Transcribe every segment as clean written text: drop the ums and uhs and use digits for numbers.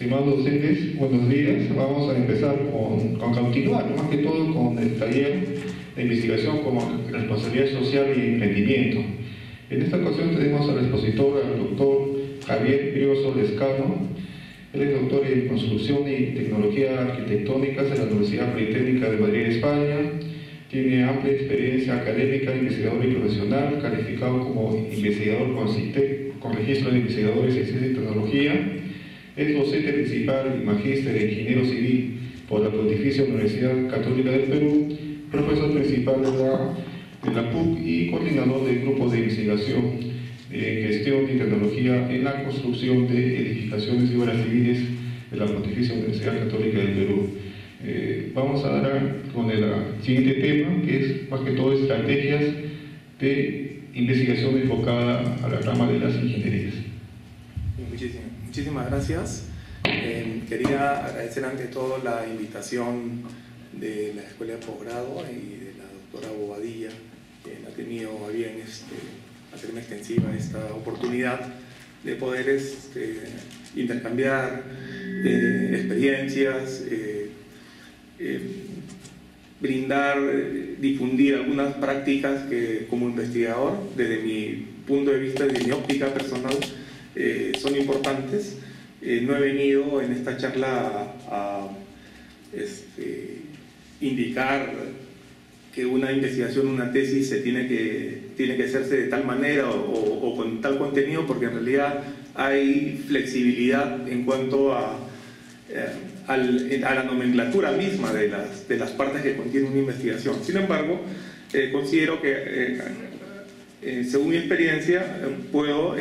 Estimados docentes, buenos días. Vamos a empezar continuar, más que todo, con el taller de investigación como responsabilidad social y emprendimiento. En esta ocasión tenemos al expositor, al doctor Javier Brioso Lescano. Él es doctor en Construcción y Tecnología Arquitectónicas de la Universidad Politécnica de Madrid, España. Tiene amplia experiencia académica, investigador y profesional, calificado como investigador con registro de investigadores en ciencia y tecnología. Es docente principal y magíster en ingeniero civil por la Pontificia Universidad Católica del Perú, profesor principal de la PUC y coordinador del grupo de investigación en gestión y tecnología en la construcción de edificaciones y obras civiles de la Pontificia Universidad Católica del Perú. Vamos a dar con el siguiente tema, que es más que todo estrategias de investigación enfocada a la rama de las ingenierías. Muchísimas gracias. Quería agradecer ante todo la invitación de la Escuela de Posgrado y de la doctora Bobadilla, quien ha tenido a bien hacerme extensiva esta oportunidad de poder intercambiar experiencias, difundir algunas prácticas que como investigador, desde mi punto de vista, desde mi óptica personal, son importantes. No he venido en esta charla a indicar que una investigación, una tesis tiene que hacerse de tal manera o con tal contenido, porque en realidad hay flexibilidad en cuanto a la nomenclatura misma de las partes que contiene una investigación. Sin embargo, considero que según mi experiencia puedo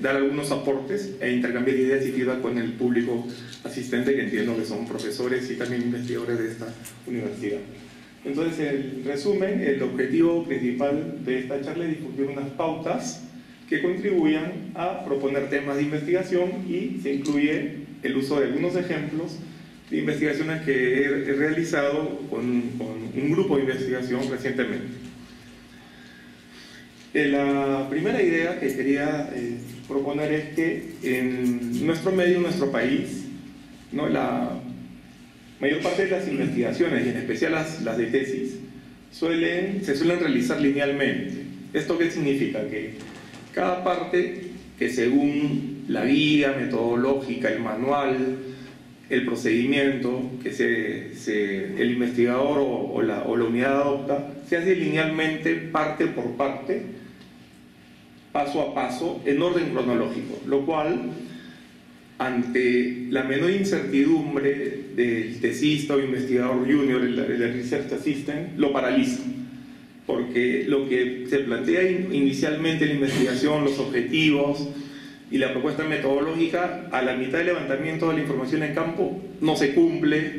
dar algunos aportes e intercambiar ideas y feedback con el público asistente, que entiendo que son profesores y también investigadores de esta universidad. Entonces, en resumen, el objetivo principal de esta charla es difundir unas pautas que contribuyan a proponer temas de investigación, y se incluye el uso de algunos ejemplos de investigaciones que he realizado con un grupo de investigación recientemente. La primera idea que quería proponer es que en nuestro medio, en nuestro país, la mayor parte de las investigaciones, y en especial las de tesis, se suelen realizar linealmente. ¿Esto qué significa? Que cada parte, que según la guía metodológica, el manual, el procedimiento que el investigador o la unidad adopta, se hace linealmente, parte por parte, paso a paso, en orden cronológico, lo cual, ante la menor incertidumbre del tesista o investigador junior, el research assistant, lo paraliza, porque lo que se plantea inicialmente en la investigación, los objetivos y la propuesta metodológica, a la mitad del levantamiento de la información en campo no se cumple,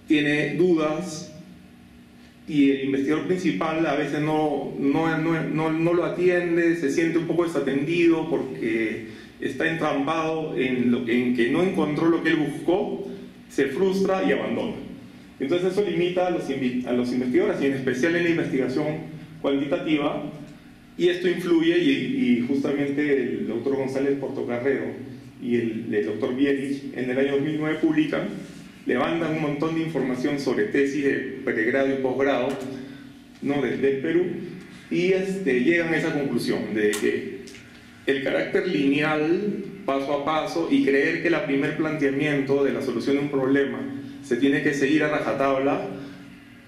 tiene dudas, y el investigador principal a veces no lo atiende, se siente un poco desatendido porque está entrampado en que no encontró lo que él buscó, se frustra y abandona. Entonces eso limita a los investigadores, y en especial en la investigación cuantitativa, y esto influye, y justamente el doctor González Portocarrero y el doctor Bierich en el año 2009 publican, levantan un montón de información sobre tesis de pregrado y posgrado del Perú, y llegan a esa conclusión de que el carácter lineal, paso a paso, y creer que el primer planteamiento de la solución de un problema se tiene que seguir a rajatabla,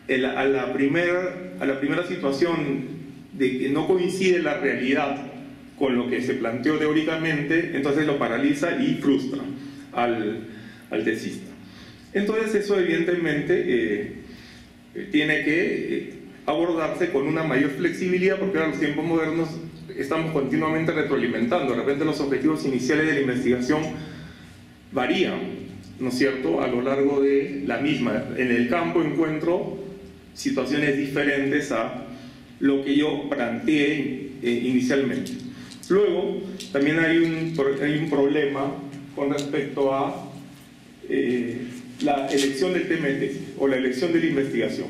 a la primera situación de que no coincide la realidad con lo que se planteó teóricamente, entonces lo paraliza y frustra al tesista. Entonces eso evidentemente tiene que abordarse con una mayor flexibilidad, porque ahora en los tiempos modernos estamos continuamente retroalimentando. De repente los objetivos iniciales de la investigación varían, ¿no es cierto?, a lo largo de la misma. En el campo encuentro situaciones diferentes a lo que yo planteé inicialmente. Luego, también hay un problema con respecto a la elección del tema de tesis o la elección de la investigación.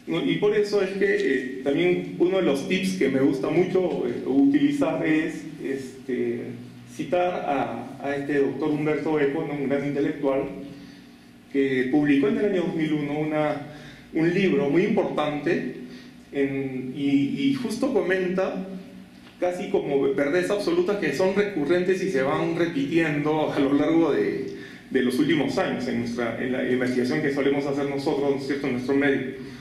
Y por eso es que también uno de los tips que me gusta mucho utilizar es citar a este doctor Humberto Eco, un gran intelectual, que publicó en el año 2001 un libro muy importante y justo comenta casi como verdades absolutas que son recurrentes y se van repitiendo a lo largo de los últimos años en la investigación que solemos hacer nosotros, ¿no es cierto?, en nuestro medio.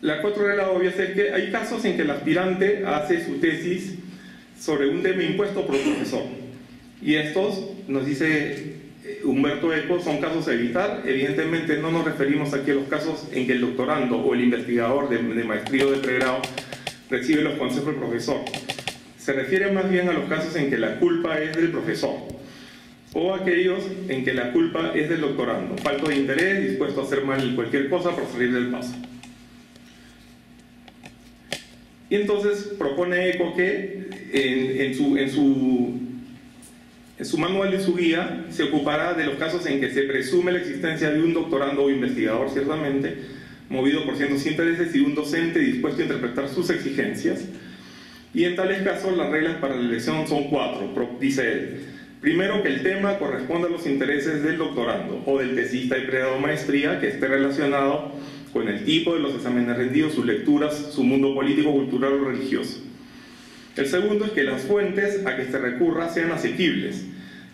La cuarta regla obvia es que hay casos en que el aspirante hace su tesis sobre un tema impuesto por el profesor. Y estos, nos dice Humberto Eco, son casos a evitar. Evidentemente no nos referimos aquí a los casos en que el doctorando o el investigador de maestría o de pregrado recibe los consejos del profesor. Se refiere más bien a los casos en que la culpa es del profesor, o aquellos en que la culpa es del doctorando, falto de interés, dispuesto a hacer mal cualquier cosa por salir del paso. Y entonces propone Eco que en su manual de su guía se ocupará de los casos en que se presume la existencia de un doctorando o investigador, ciertamente, movido por ciertos intereses y un docente dispuesto a interpretar sus exigencias. Y en tales casos las reglas para la elección son 4, dice él. Primero, que el tema corresponda a los intereses del doctorando o del tesista de pregrado o maestría que esté relacionado con el tipo de los exámenes rendidos, sus lecturas, su mundo político, cultural o religioso. El segundo es que las fuentes a que se recurra sean asequibles,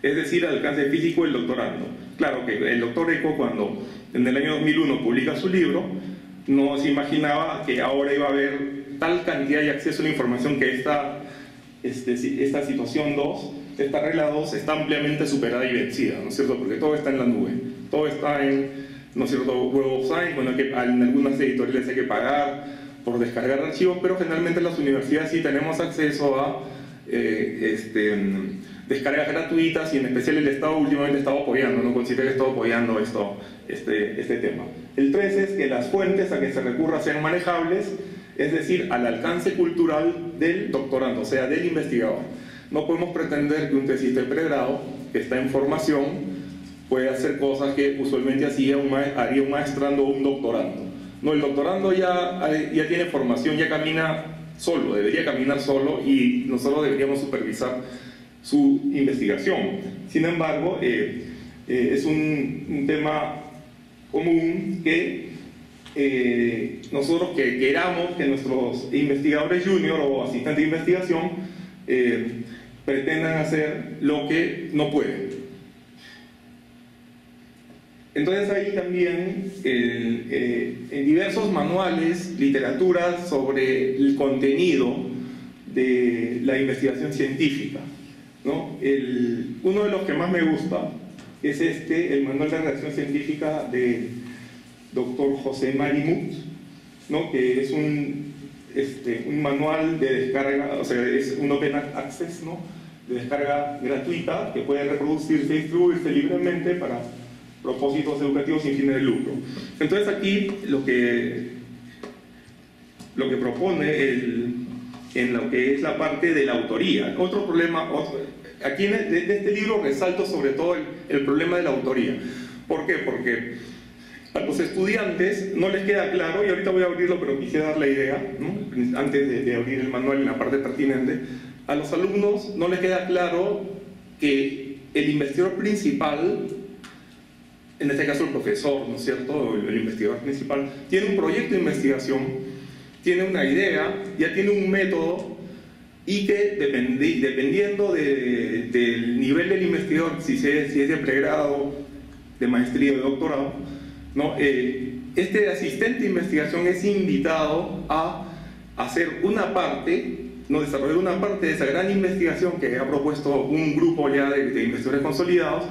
es decir, al alcance físico del doctorando. Claro que el doctor Eco, cuando en el año 2001 publica su libro, no se imaginaba que ahora iba a haber tal cantidad de acceso a la información que esta situación 2, esta regla 2, está ampliamente superada y vencida, ¿no es cierto? Porque todo está en la nube, todo está en, ¿no es cierto?, Web of Science. Bueno, en algunas editoriales hay que pagar por descargar archivos, pero generalmente en las universidades sí tenemos acceso a descargas gratuitas, y en especial el Estado últimamente está apoyando, no considero el Estado apoyando este tema. El 3 es que las fuentes a que se recurra sean manejables, es decir, al alcance cultural del doctorando, o sea, del investigador. No podemos pretender que un tesista de pregrado que está en formación puede hacer cosas que usualmente haría un maestrando o un doctorando. No, el doctorando ya tiene formación, ya camina solo, debería caminar solo, y nosotros deberíamos supervisar su investigación. Sin embargo, es un tema común que nosotros que queramos que nuestros investigadores junior o asistentes de investigación pretendan hacer lo que no pueden. Entonces hay también en diversos manuales, literaturas sobre el contenido de la investigación científica, ¿no? Uno de los que más me gusta es el manual de redacción científica de Dr. José Marimut, ¿no?, que es un manual de descarga, o sea, es un open access, ¿no?, de descarga gratuita que puede reproducirse y distribuirse libremente para propósitos educativos sin fines de lucro. Entonces aquí lo que propone en lo que es la parte de la autoría. Otro problema, aquí de este libro resalto sobre todo el problema de la autoría. ¿Por qué? Porque a los estudiantes no les queda claro, y ahorita voy a abrirlo, pero quisiera dar la idea, ¿no?, antes de abrir el manual en la parte pertinente. A los alumnos no les queda claro que el investigador principal, en este caso el profesor, ¿no es cierto?, el investigador principal, tiene un proyecto de investigación, tiene una idea, ya tiene un método, y que dependiendo del nivel del investigador, si es de pregrado, de maestría o de doctorado, ¿no?, este asistente de investigación es invitado a hacer una parte, no desarrollar una parte de esa gran investigación que ha propuesto un grupo ya de investigadores consolidados.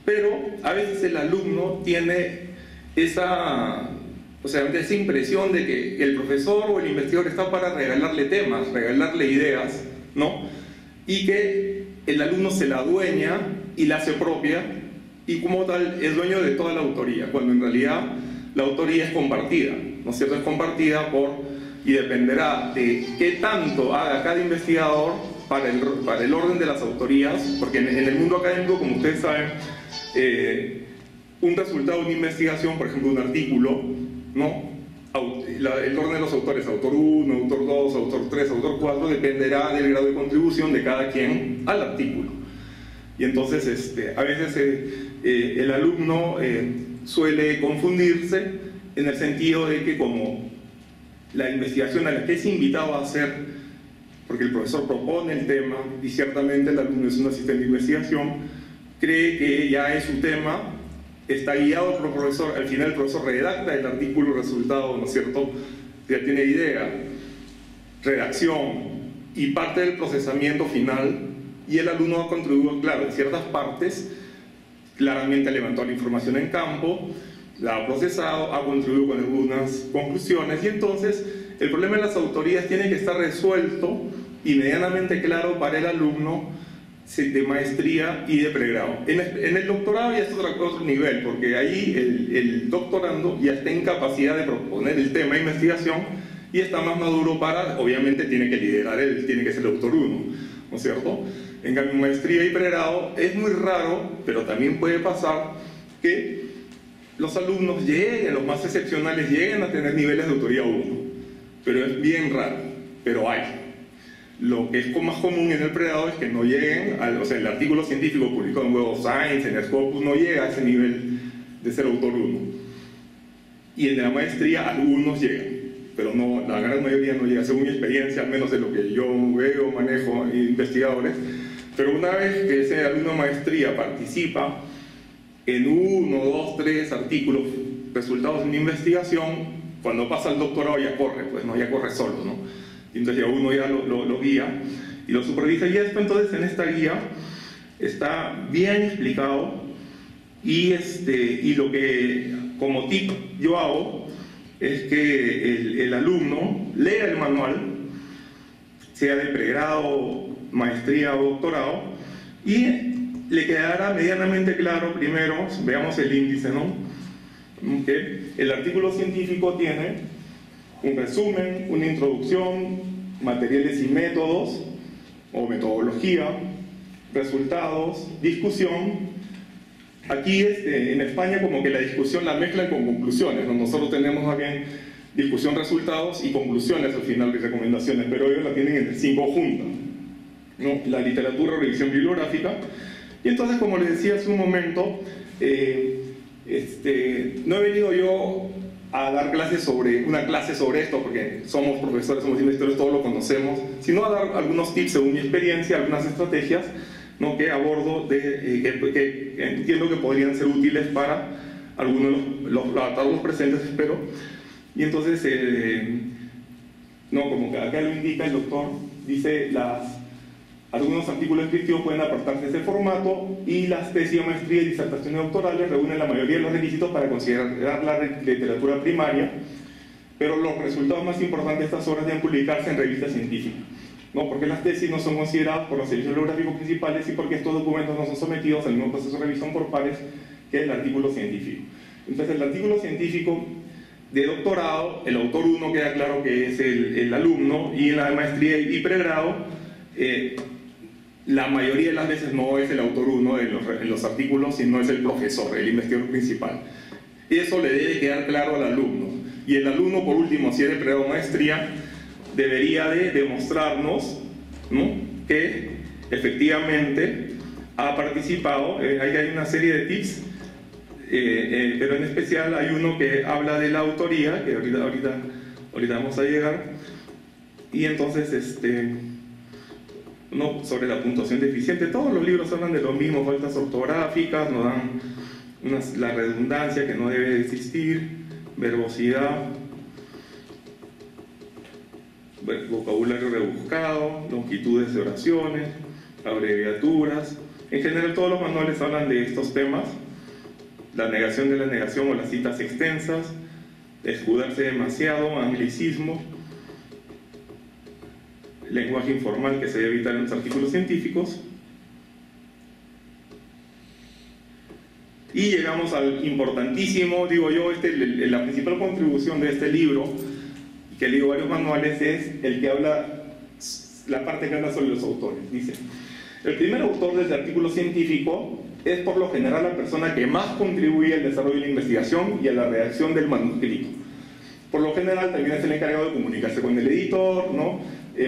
Pero a veces el alumno tiene esa impresión de que el profesor o el investigador está para regalarle temas, regalarle ideas, ¿no?, y que el alumno se la adueña y la hace propia, y como tal es dueño de toda la autoría, cuando en realidad la autoría es compartida, ¿no es cierto?, es compartida y dependerá de qué tanto haga cada investigador para el orden de las autorías, porque en el mundo académico, como ustedes saben, un resultado de una investigación, por ejemplo un artículo, ¿no?, el orden de los autores, autor 1, autor 2, autor 3, autor 4, dependerá del grado de contribución de cada quien al artículo. Y entonces a veces el alumno suele confundirse en el sentido de que como la investigación a la que es invitado a hacer, porque el profesor propone el tema y ciertamente el alumno es un asistente de investigación, cree que ya es su tema, está guiado por el profesor, al final el profesor redacta el artículo resultado, ¿no es cierto? Ya tiene idea, redacción y parte del procesamiento final, y el alumno ha contribuido, claro, en ciertas partes, claramente levantó la información en campo, la ha procesado, ha contribuido con algunas conclusiones, y entonces el problema de las autorías tiene que estar resuelto y medianamente claro para el alumno de maestría y de pregrado. En el doctorado ya es otro nivel, porque ahí el doctorando ya está en capacidad de proponer el tema de investigación y está más maduro para, obviamente tiene que liderar él, tiene que ser el autor 1, ¿no es cierto? En cambio, en maestría y pregrado es muy raro, pero también puede pasar que los alumnos lleguen, los más excepcionales, lleguen a tener niveles de autoría 1, pero es bien raro, pero hay. Lo que es más común en el pregrado es que no lleguen, o sea, el artículo científico publicado en Web of Science, en Scopus, no llega a ese nivel de ser autor 1. Y en la maestría algunos llegan, pero no, la gran mayoría no llega, según mi experiencia, al menos de lo que yo veo, manejo, investigadores. Pero una vez que ese alumno de maestría participa en 1, 2, 3 artículos resultados de una investigación, cuando pasa al doctorado ya corre, pues no, ya corre solo, ¿no? Y entonces ya uno ya lo guía y lo supervisa, y esto entonces en esta guía está bien explicado, y lo que como tip yo hago es que el alumno lea el manual, sea de pregrado, maestría o doctorado, y le quedará medianamente claro, primero, veamos el índice, ¿no? Que el artículo científico tiene un resumen, una introducción, materiales y métodos, o metodología, resultados, discusión. Aquí en España como que la discusión la mezclan con conclusiones, ¿no? Nosotros tenemos más bien discusión, resultados y conclusiones al final de recomendaciones, pero ellos la tienen en 5 juntas, ¿no? La literatura, revisión bibliográfica. Y entonces, como les decía hace un momento, no he venido yo a dar una clase sobre esto, porque somos profesores, somos investigadores, todos lo conocemos, sino a dar algunos tips según mi experiencia, algunas estrategias, ¿no? Que abordo, que entiendo que podrían ser útiles para algunos de los presentes, espero. Y entonces, como que acá lo indica el doctor, dice algunos artículos descriptivos pueden apartarse de ese formato, y las tesis de maestría y disertaciones doctorales reúnen la mayoría de los requisitos para considerar la literatura primaria, pero los resultados más importantes de estas obras deben publicarse en revistas científicas, ¿no? Porque las tesis no son consideradas por los servicios bibliográficos principales y porque estos documentos no son sometidos al mismo proceso de revisión por pares que el artículo científico. Entonces, el artículo científico de doctorado, el autor 1 queda claro que es el alumno, y en la de maestría y pregrado, la mayoría de las veces no es el autor 1 en los artículos, sino es el profesor, el investigador principal. Eso le debe quedar claro al alumno. Y el alumno, por último, si es de pregrado o maestría, debería de demostrarnos, ¿no?, que efectivamente ha participado. Ahí hay una serie de tips, pero en especial hay uno que habla de la autoría, que ahorita vamos a llegar. Y entonces, sobre la puntuación deficiente, todos los libros hablan de lo mismo: faltas ortográficas, nos dan la redundancia que no debe existir, verbosidad, vocabulario rebuscado, longitudes de oraciones, abreviaturas. En general todos los manuales hablan de estos temas: la negación de la negación o las citas extensas, escudarse demasiado, anglicismo, lenguaje informal que se debe evitar en los artículos científicos. Y llegamos al importantísimo, digo yo, la principal contribución de este libro, que he leído varios manuales, es el que habla, la parte que habla sobre los autores. Dice: el primer autor del artículo científico es por lo general la persona que más contribuye al desarrollo de la investigación y a la redacción del manuscrito. Por lo general también es el encargado de comunicarse con el editor, ¿no?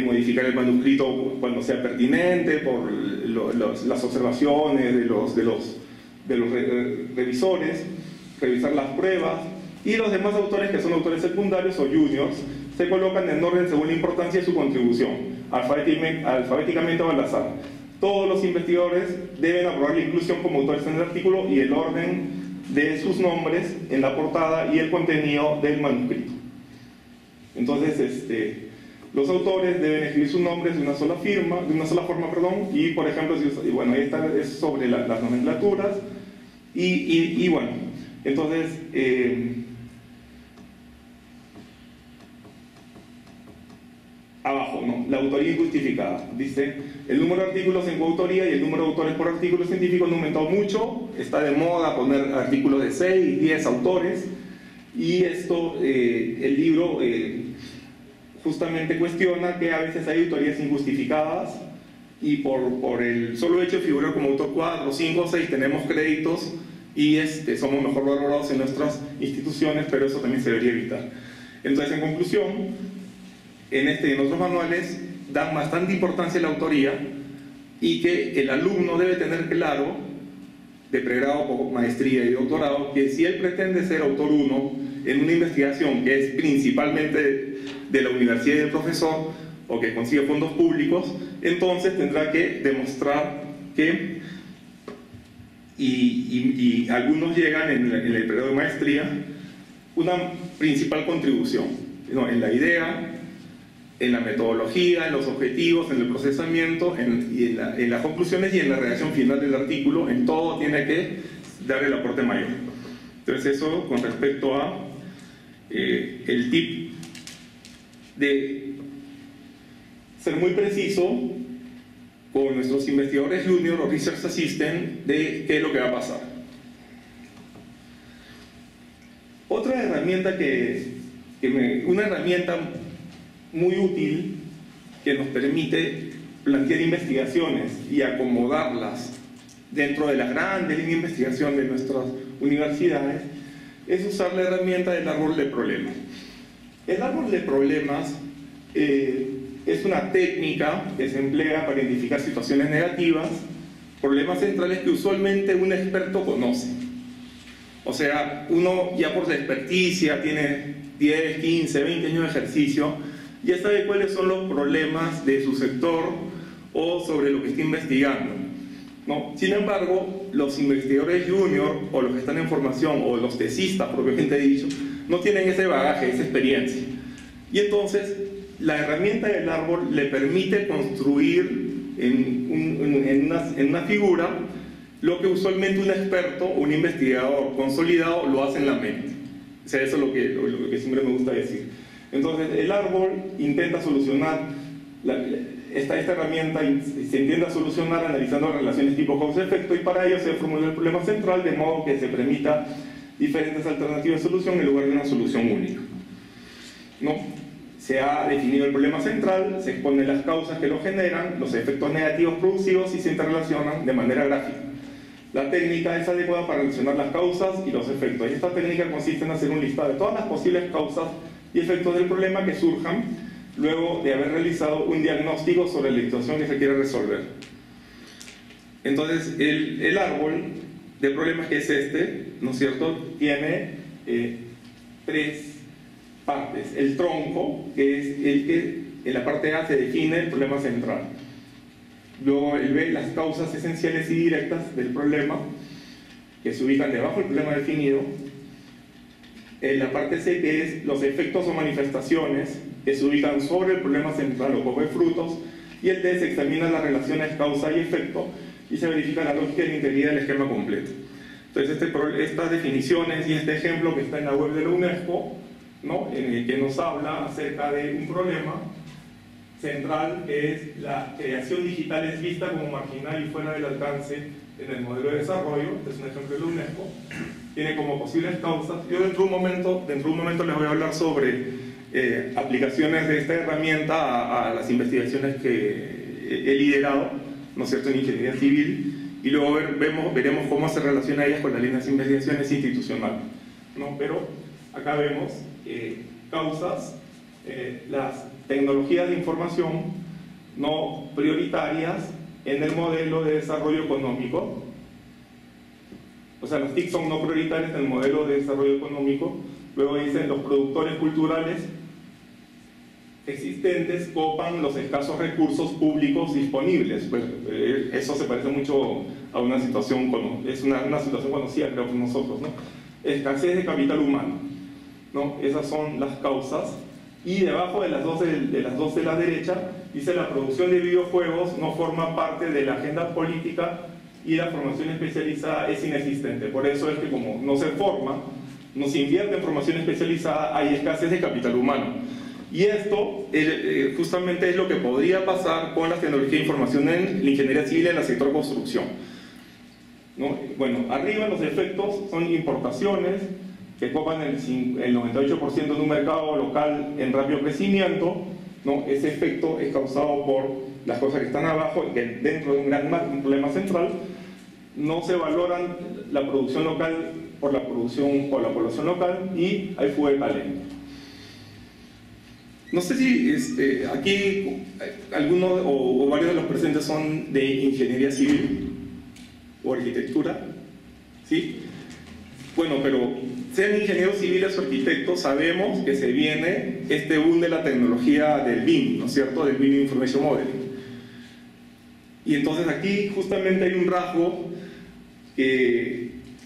Modificar el manuscrito cuando sea pertinente, por las observaciones de los revisores, revisar las pruebas, y los demás autores, que son autores secundarios o juniors, se colocan en orden según la importancia de su contribución, alfabéticamente o al azar. Todos los investigadores deben aprobar la inclusión como autores en el artículo y el orden de sus nombres en la portada y el contenido del manuscrito. Entonces, los autores deben escribir sus nombres de una sola forma, y por ejemplo, bueno, ahí está, es sobre las nomenclaturas, y bueno, entonces, abajo, ¿no? La autoría injustificada. Dice, el número de artículos en coautoría y el número de autores por artículo científico han aumentado mucho, está de moda poner artículos de 6, 10 autores, y esto, el libro justamente cuestiona que a veces hay autorías injustificadas y por el solo hecho de figurar como autor 4, 5 o 6 tenemos créditos y somos mejor valorados en nuestras instituciones, pero eso también se debería evitar. Entonces, en conclusión, en otros manuales dan bastante importancia a la autoría y que el alumno debe tener claro, de pregrado, maestría y doctorado, que si él pretende ser autor 1 en una investigación que es principalmente de la universidad y del profesor, o que consigue fondos públicos, entonces tendrá que demostrar que, y algunos llegan en el periodo de maestría, una principal contribución, ¿no? En la idea, en la metodología, en los objetivos, en el procesamiento, en las conclusiones y en la redacción final del artículo. En todo tiene que dar el aporte mayor. Entonces, eso con respecto a el tip de ser muy preciso con nuestros investigadores junior o research assistant de qué es lo que va a pasar. Otra herramienta una herramienta muy útil que nos permite plantear investigaciones y acomodarlas dentro de las grandes líneas de investigación de nuestras universidades es usar la herramienta del árbol de problemas. El árbol de problemas es una técnica que se emplea para identificar situaciones negativas, problemas centrales que usualmente un experto conoce. O sea, uno ya por su experticia tiene 10, 15, 20 años de ejercicio, ya sabe cuáles son los problemas de su sector o sobre lo que está investigando, ¿no? Sin embargo, los investigadores junior o los que están en formación o los tesistas propiamente dicho, no tienen ese bagaje, esa experiencia. Y entonces, la herramienta del árbol le permite construir en una figura lo que usualmente un experto o un investigador consolidado lo hace en la mente. O sea, eso es lo que siempre me gusta decir. Entonces, el árbol intenta solucionar, esta herramienta se intenta solucionar analizando relaciones tipo causa-efecto, y para ello se formula el problema central de modo que se permita diferentes alternativas de solución en lugar de una solución única, ¿no? Se ha definido el problema central, se exponen las causas que lo generan, los efectos negativos producidos y se interrelacionan de manera gráfica. La técnica es adecuada para relacionar las causas y los efectos, y esta técnica consiste en hacer un listado de todas las posibles causas y efectos del problema que surjan luego de haber realizado un diagnóstico sobre la situación que se quiere resolver. Entonces, el árbol de problemas, que es ¿no es cierto?, tiene tres partes. El tronco, que es el que en la parte A se define el problema central. Luego el B, las causas esenciales y directas del problema, que se ubican debajo del problema definido. En la parte C, que es los efectos o manifestaciones que se ubican sobre el problema central o como frutos. Y el D, se examina las relaciones causa y efecto y se verifica la lógica y la integridad del esquema completo. Entonces, estas definiciones y este ejemplo que está en la web de la UNESCO, ¿no?, en el que nos habla acerca de un problema central, que es la creación digital es vista como marginal y fuera del alcance en el modelo de desarrollo. Este es un ejemplo de la UNESCO. Tiene como posibles causas. Yo dentro de un momento les voy a hablar sobre aplicaciones de esta herramienta a las investigaciones que he liderado, ¿no es cierto?, en ingeniería civil, y luego veremos cómo se relaciona ellas con las líneas de investigaciones institucionales, ¿no? Pero acá vemos causas, las tecnologías de información no prioritarias en el modelo de desarrollo económico. O sea, las TIC son no prioritarias en el modelo de desarrollo económico. Luego dicen, los productores culturales existentes copan los escasos recursos públicos disponibles. Pues, eso se parece mucho a una situación, es una situación conocida, creo, por nosotros, ¿no? Escasez de capital humano, ¿no? Esas son las causas. Y debajo de las dos de la derecha, dice la producción de videojuegos no forma parte de la agenda política y la formación especializada es inexistente. Por eso es que como no se forma, no se invierte en formación especializada, hay escasez de capital humano. Y esto justamente es lo que podría pasar con las tecnologías de información en la ingeniería civil en el sector construcción, ¿no? Bueno, arriba los efectos son importaciones que copan el 98% de un mercado local en rápido crecimiento, ¿no? Ese efecto es causado por las cosas que están abajo, que dentro de un problema central, no se valoran la producción local por la población local y hay fuga de talento. No sé si aquí algunos o varios de los presentes son de ingeniería civil o arquitectura, ¿sí? Bueno, pero sean ingenieros civiles o arquitectos, sabemos que se viene este boom de la tecnología del BIM, ¿no es cierto? Del BIM Information Modeling. Y entonces aquí justamente hay un rasgo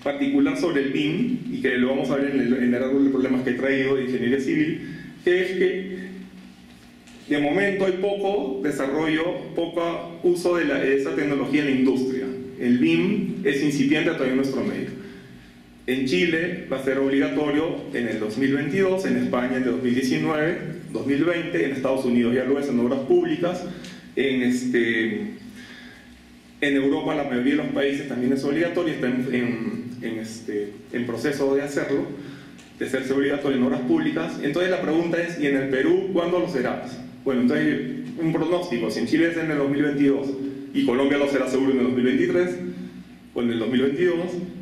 particular sobre el BIM, y que lo vamos a ver en el árbol de problemas que he traído de ingeniería civil, que es que de momento hay poco desarrollo, poco uso de esa tecnología en la industria. El BIM es incipiente todavía en nuestro medio. En Chile va a ser obligatorio en el 2022, en España en el 2019, 2020, en Estados Unidos ya lo es en obras públicas, en Europa la mayoría de los países también es obligatorio, está en proceso de hacerlo, de hacerse obligatorio en obras públicas. Entonces la pregunta es, ¿y en el Perú cuándo lo será? Bueno, entonces un pronóstico, si en Chile es en el 2022 y Colombia lo será seguro en el 2023 o en el 2022,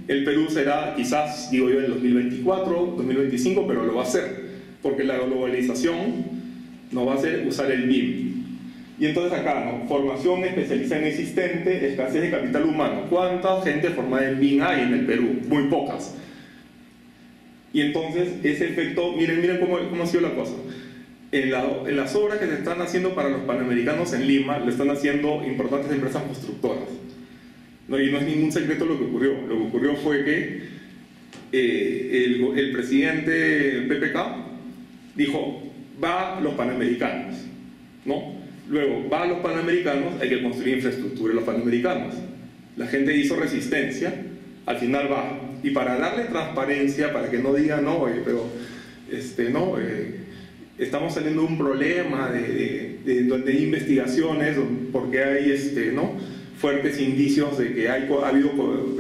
el Perú será quizás, digo yo, en el 2024, 2025, pero lo va a hacer, porque la globalización no va a hacer usar el BIM. Y entonces acá, ¿no? Formación especializada inexistente, escasez de capital humano. ¿Cuánta gente formada en BIM hay en el Perú? Muy pocas. Y entonces ese efecto, miren cómo ha sido la cosa. En las obras que se están haciendo para los panamericanos en Lima, lo están haciendo importantes empresas constructoras. No, y no es ningún secreto lo que ocurrió. Lo que ocurrió fue que el presidente PPK dijo, va a los panamericanos, ¿no? Luego, va a los panamericanos, hay que construir infraestructura en los panamericanos. La gente hizo resistencia, al final va. Y para darle transparencia, para que no digan, no, pero estamos saliendo de un problema donde hay investigaciones, porque hay fuertes indicios de que ha habido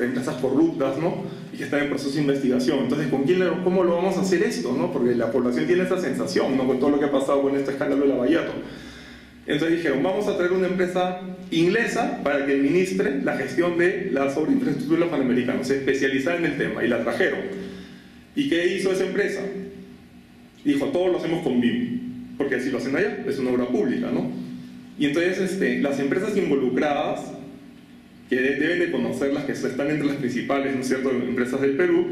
empresas corruptas, ¿no? Y que están en proceso de investigación. Entonces, ¿cómo lo vamos a hacer esto, ¿no? Porque la población tiene esa sensación, ¿no? Con todo lo que ha pasado con este escándalo de Lavallato. Entonces dijeron, vamos a traer una empresa inglesa para que administre la gestión de las obras de infraestructura de los panamericanos, especializada en el tema, y la trajeron. ¿Y qué hizo esa empresa? Dijo, todos lo hacemos con BIM, porque así lo hacen allá, es una obra pública, ¿no? Y entonces las empresas involucradas, que deben de conocer las que están entre las principales, ¿no es cierto?, empresas del Perú,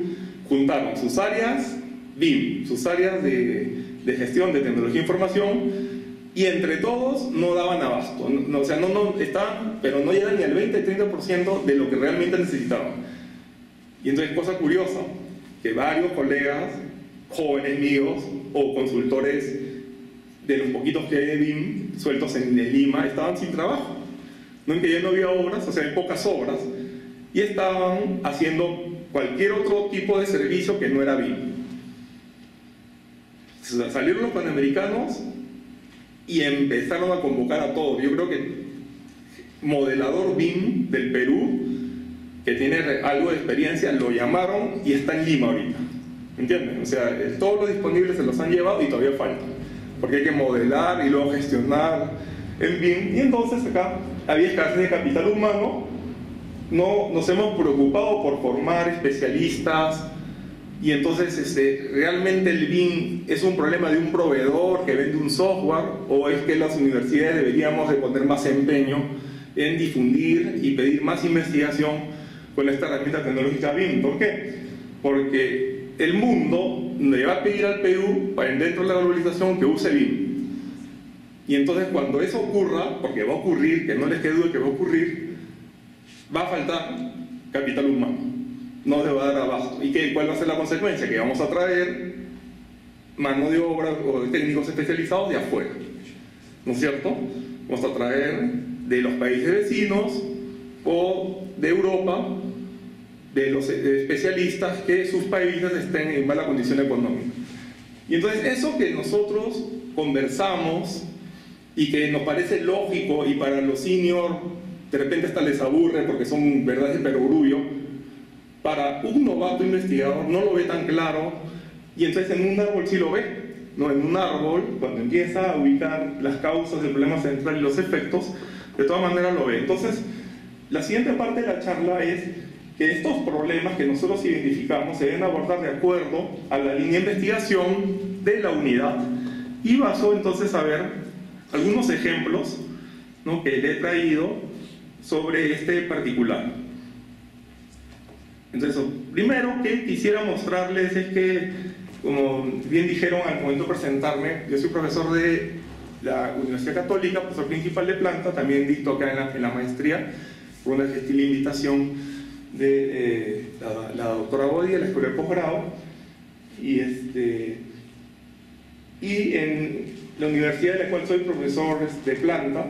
juntaron sus áreas BIM, sus áreas de gestión de tecnología e información, y entre todos no daban abasto, o sea, estaban, pero no llegan ni al 20-30% de lo que realmente necesitaban. Y entonces, cosa curiosa, que varios colegas, jóvenes míos o consultores de los poquitos que hay de BIM sueltos en Lima, estaban sin trabajo, no, en que ya no había obras, o sea, hay pocas obras, y estaban haciendo cualquier otro tipo de servicio que no era BIM. Salieron los panamericanos y empezaron a convocar a todos. Yo creo que modelador BIM del Perú, que tiene algo de experiencia, lo llamaron y está en Lima ahorita, ¿entienden? O sea, todos los disponibles se los han llevado y todavía faltan, porque hay que modelar y luego gestionar el BIM. Y entonces acá había escasez de capital humano. No nos hemos preocupado por formar especialistas y entonces realmente el BIM es un problema de un proveedor que vende un software, o es que las universidades deberíamos de poner más empeño en difundir y pedir más investigación con esta herramienta tecnológica BIM. ¿Por qué? Porque el mundo le va a pedir al Perú, dentro de la globalización, que use BIM. Y entonces cuando eso ocurra, porque va a ocurrir, que no les quede duda que va a ocurrir, va a faltar capital humano, no se va a dar abasto. ¿Y cuál va a ser la consecuencia? Que vamos a traer mano de obra o técnicos especializados de afuera, ¿no es cierto? Vamos a traer de los países vecinos o de Europa, de los especialistas que sus países estén en mala condición económica. Y entonces eso que nosotros conversamos y que nos parece lógico, y para los seniors de repente hasta les aburre porque son verdades de perogrullo, para un novato investigador no lo ve tan claro, y entonces en un árbol sí lo ve, ¿no? En un árbol, cuando empieza a ubicar las causas del problema central y los efectos, de todas maneras lo ve. Entonces, la siguiente parte de la charla es que estos problemas que nosotros identificamos se deben abordar de acuerdo a la línea de investigación de la unidad, y baso entonces a ver algunos ejemplos, ¿no?, que le he traído sobre este particular. Entonces, lo primero que quisiera mostrarles es que, como bien dijeron al momento de presentarme, yo soy profesor de la Universidad Católica, profesor principal de planta, también dicto acá en la maestría, por una gentil invitación de la doctora Bodi de la Escuela de Posgrado, y en la universidad de la cual soy profesor de planta,